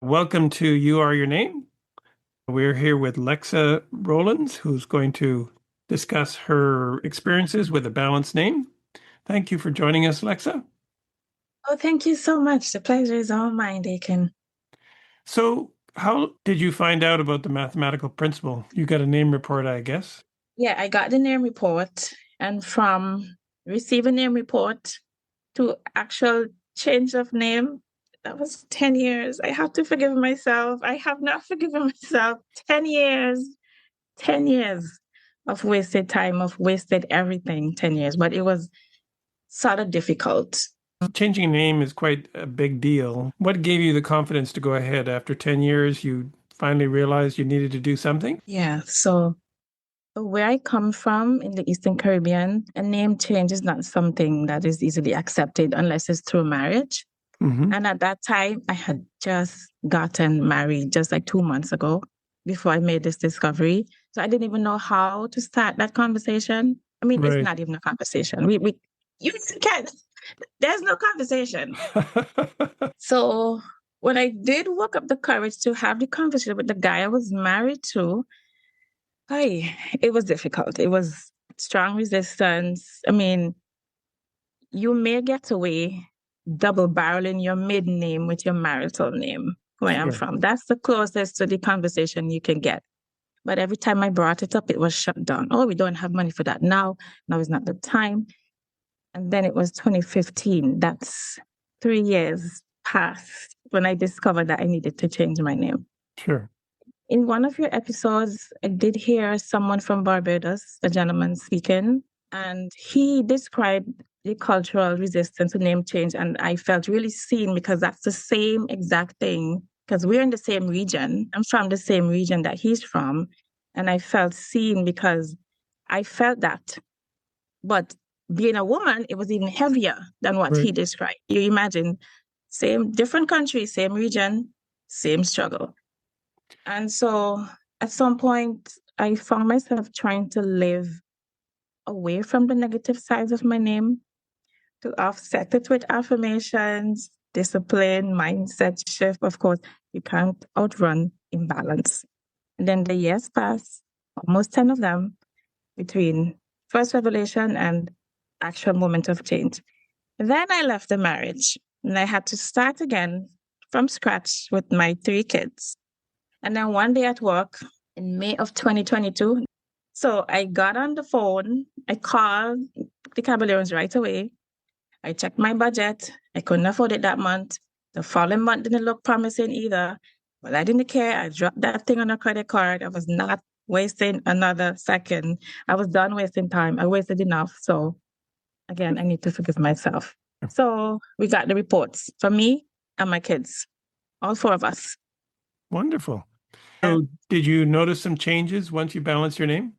Welcome to You Are Your Name. We're here with Lexa Rollins, who's going to discuss her experiences with a balanced name. Thank you for joining us, Lexa. Oh, thank you so much. The pleasure is all mine, Daken. So, how did you find out about the mathematical principle? You got a name report, I guess. Yeah, I got the name report, and from receiving name report to actual change of name, that was 10 years. I have to forgive myself. I have not forgiven myself. 10 years, 10 years of wasted time, of wasted everything, 10 years. But it was sort of difficult. Changing a name is quite a big deal. What gave you the confidence to go ahead? After 10 years, you finally realized you needed to do something? Yeah, so where I come from in the Eastern Caribbean, a name change is not something that is easily accepted unless it's through marriage. Mm-hmm. And at that time, I had just gotten married just like 2 months ago before I made this discovery. So I didn't even know how to start that conversation. I mean, it's Right. not even a conversation. You can't, there's no conversation. So when I did work up the courage to have the conversation with the guy I was married to, it was difficult. It was strong resistance. I mean, you may get away double barreling your maiden name with your marital name, where I'm Sure. from. That's the closest to the conversation you can get. But every time I brought it up, it was shut down. Oh, we don't have money for that now. Now is not the time. And then it was 2015. That's 3 years past when I discovered that I needed to change my name. Sure. In one of your episodes, I did hear someone from Barbados, a gentleman speaking, and he described the cultural resistance to name change. And I felt really seen because that's the same exact thing, because we're in the same region. I'm from the same region that he's from. And I felt seen because I felt that. But being a woman, it was even heavier than what Right. he described. You imagine, same, different country, same region, same struggle. And so at some point, I found myself trying to live away from the negative sides of my name to offset it with affirmations, discipline, mindset shift. Of course, you can't outrun imbalance. And then the years pass, almost 10 of them, between first revelation and actual moment of change. Then I left the marriage and I had to start again from scratch with my 3 kids. And then one day at work in May of 2022, so I got on the phone, I called the Caballeros right away. I checked my budget. I couldn't afford it that month. The following month didn't look promising either. Well, I didn't care. I dropped that thing on a credit card. I was not wasting another second. I was done wasting time. I wasted enough. So again, I need to forgive myself. So we got the reports from me and my kids, all 4 of us. Wonderful. So, did you notice some changes once you balanced your name?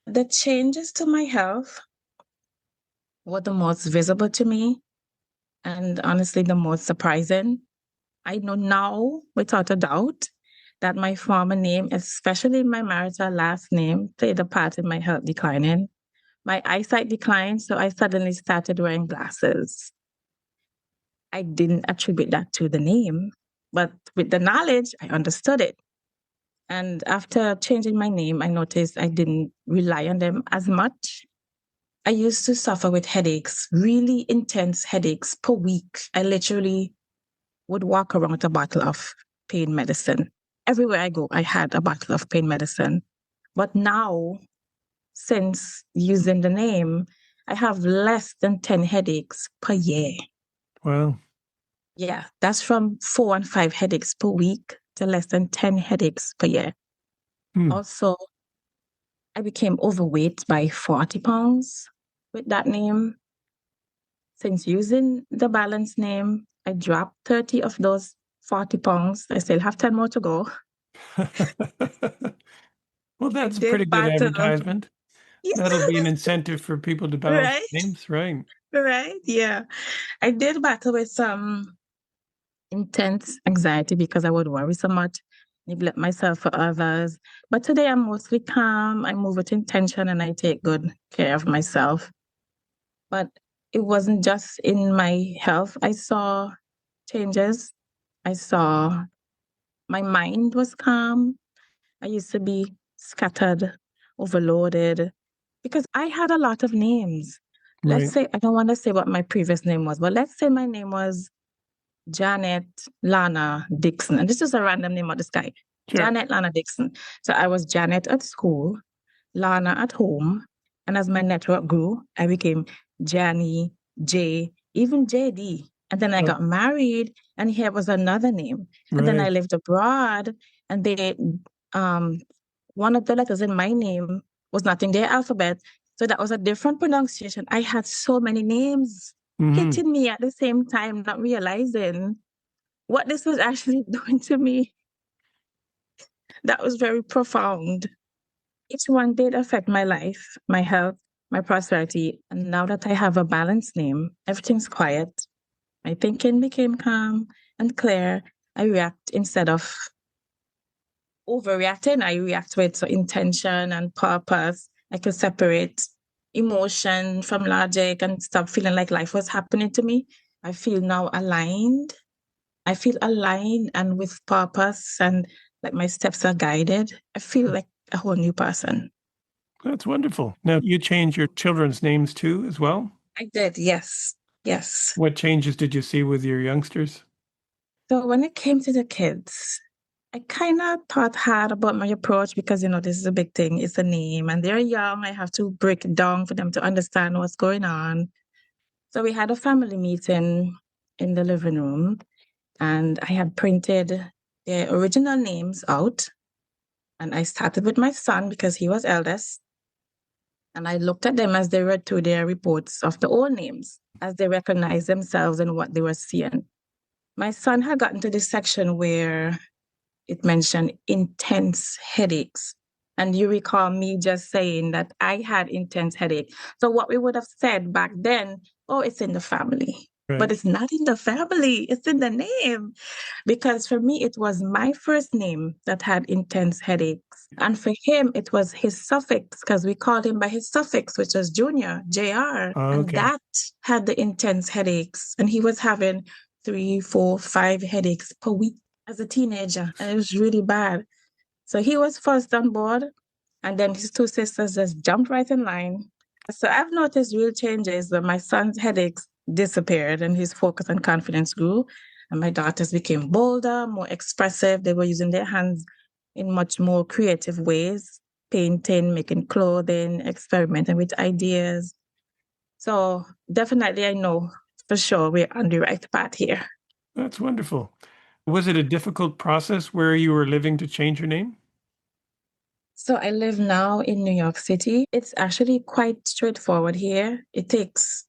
The changes to my health were the most visible to me and honestly the most surprising. I know now without a doubt that my former name, especially my marital last name, played a part in my health declining. My eyesight declined, so I suddenly started wearing glasses. I didn't attribute that to the name, but with the knowledge, I understood it. And after changing my name, I noticed I didn't rely on them as much. I used to suffer with headaches, really intense headaches per week. I literally would walk around with a bottle of pain medicine. Everywhere I go, I had a bottle of pain medicine. But now, since using the name, I have less than 10 headaches per year. Well, Yeah, that's from 4 and 5 headaches per week to less than 10 headaches per year. hmm. Also, I became overweight by 40 pounds with that name. Since using the balance name, I dropped 30 of those 40 pounds. I still have 10 more to go. Well, I that's a pretty did good battle. advertisement. That'll be an Yes, incentive for people to balance right, names, right? right. Yeah. I did battle with some intense anxiety because I would worry so much, neglect myself for others. But today I'm mostly calm. I move with intention and I take good care of myself. But it wasn't just in my health. I saw changes. I saw My mind was calm. I used to be scattered, overloaded, because I had a lot of names. Let's Right. say, I don't want to say what my previous name was, but let's say my name was Janet Lana Dixon. And this is a random name of this guy. Sure. Janet Lana Dixon. So I was Janet at school, Lana at home. And as my network grew, I became Janny, J, even JD. And then I Oh, got married, and here was another name. And then I right. lived abroad, and um, one of the letters in my name was not in their alphabet. So that was a different pronunciation. I had so many names Hmm. hitting me at the same time, not realizing what this was actually doing to me. That was very profound. Each one did affect my life, my health, my prosperity. And now that I have a balanced name, everything's quiet. My thinking became calm and clear. I react instead of overreacting. I react with so intention and purpose. I could separate emotion from logic and stop feeling like life was happening to me. I feel now aligned. I feel aligned and with purpose, and like my steps are guided. I feel like a whole new person. That's wonderful. Now, you change your children's names too, as well? I did, yes. Yes. What changes did you see with your youngsters? So when it came to the kids, I kind of thought hard about my approach because, this is a big thing. It's a name and they're young. I have to break it down for them to understand what's going on. So we had a family meeting in the living room, and I had printed their original names out. And I started with my son because he was eldest. And I looked at them as they read through their reports of the old names, as they recognized themselves and what they were seeing. My son had gotten to this section where it mentioned intense headaches. And you recall me just saying that I had intense headache. So what we would have said back then, oh, it's in the family. But Right. it's not in the family, it's in the name. Because for me, it was my first name that had intense headaches. And for him, it was his suffix, because we called him by his suffix, which was Junior, JR. And Okay. that had the intense headaches. And he was having 3, 4, 5 headaches per week as a teenager. And it was really bad. So he was first on board. And then his two sisters just jumped right in line. So I've noticed real changes that my son's headaches disappeared and his focus and confidence grew. And my daughters became bolder, more expressive. They were using their hands in much more creative ways, painting, making clothing, experimenting with ideas. So definitely, I know for sure we're on the right path here. That's wonderful. Was it a difficult process where you were living to change your name? So I live now in New York City. It's actually quite straightforward here. It takes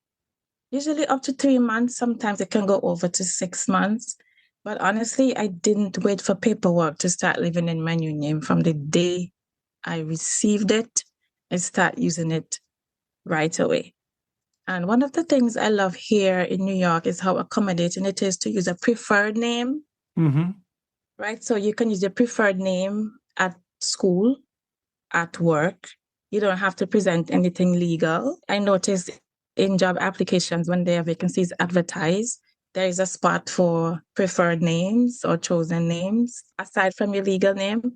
usually up to 3 months. Sometimes it can go over to 6 months. But honestly, I didn't wait for paperwork to start living in my new name. From the day I received it, I start using it right away. And one of the things I love here in New York is how accommodating it is to use a preferred name, Mm-hmm. right? So you can use your preferred name at school, at work. You don't have to present anything legal. I noticed in job applications when their vacancies advertised, there is a spot for preferred names or chosen names aside from your legal name,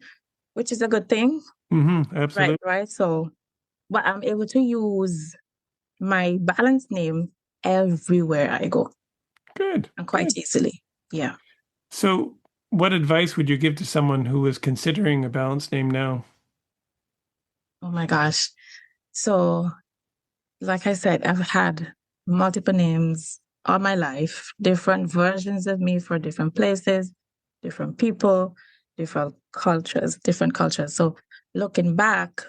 which is a good thing. Mm-hmm. Right, Absolutely. right. So, but I'm able to use my balanced name everywhere I go Good. and quite Good. easily. Yeah. So, what advice would you give to someone who is considering a balanced name now? Oh my gosh. So, like I said, I've had multiple names all my life, different versions of me for different places, different people, different cultures, different cultures. So, looking back,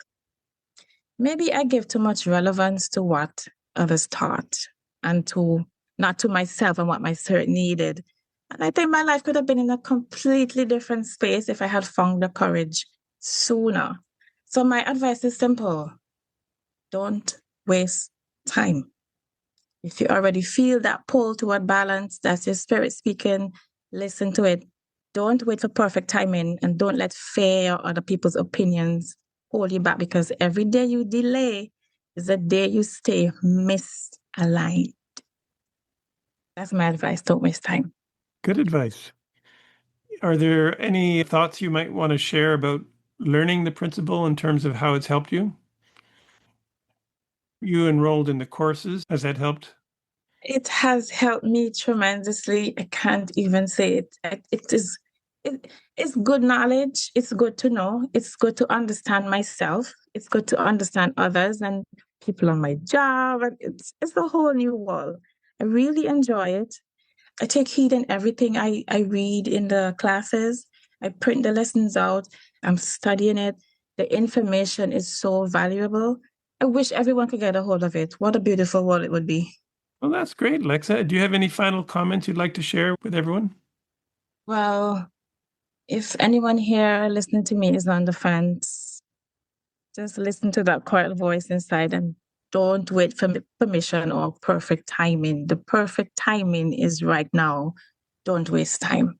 maybe I give too much relevance to what others thought and to not to myself and what my spirit needed. And I think my life could have been in a completely different space if I had found the courage sooner. So my advice is simple. Don't waste time. If you already feel that pull toward balance, that's your spirit speaking, listen to it. Don't wait for perfect timing, and don't let fear or other people's opinions hold you back, because every day you delay is a day you stay misaligned. That's my advice. Don't waste time. Good advice. Are there any thoughts you might want to share about learning the principle in terms of how it's helped you? You enrolled in the courses. Has that helped? It has helped me tremendously. I can't even say it. It, it's good knowledge. It's good to know. It's good to understand myself. It's good to understand others and people on my job. And it's a whole new world. I really enjoy it. I take heed in everything I read in the classes. I print the lessons out. I'm studying it. The information is so valuable. I wish everyone could get a hold of it. What a beautiful world it would be. Well, that's great, Lexa. Do you have any final comments you'd like to share with everyone? Well, if anyone here listening to me is on the fence, just listen to that quiet voice inside and don't wait for permission or perfect timing. The perfect timing is right now. Don't waste time.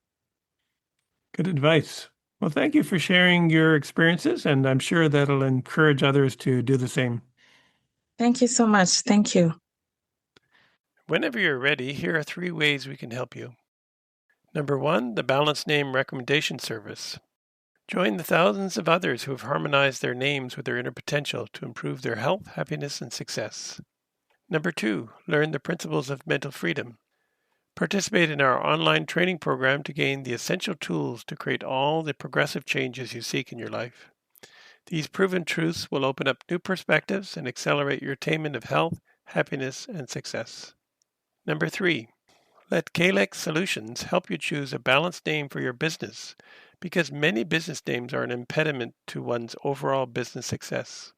Good advice. Well, thank you for sharing your experiences, and I'm sure that'll encourage others to do the same. Thank you so much. Thank you. Whenever you're ready, here are 3 ways we can help you. Number 1, the Balanced Name Recommendation Service. Join the thousands of others who have harmonized their names with their inner potential to improve their health, happiness, and success. Number 2, learn the principles of mental freedom. Participate in our online training program to gain the essential tools to create all the progressive changes you seek in your life. These proven truths will open up new perspectives and accelerate your attainment of health, happiness, and success. Number 3, let Kalex Solutions help you choose a balanced name for your business, because many business names are an impediment to one's overall business success.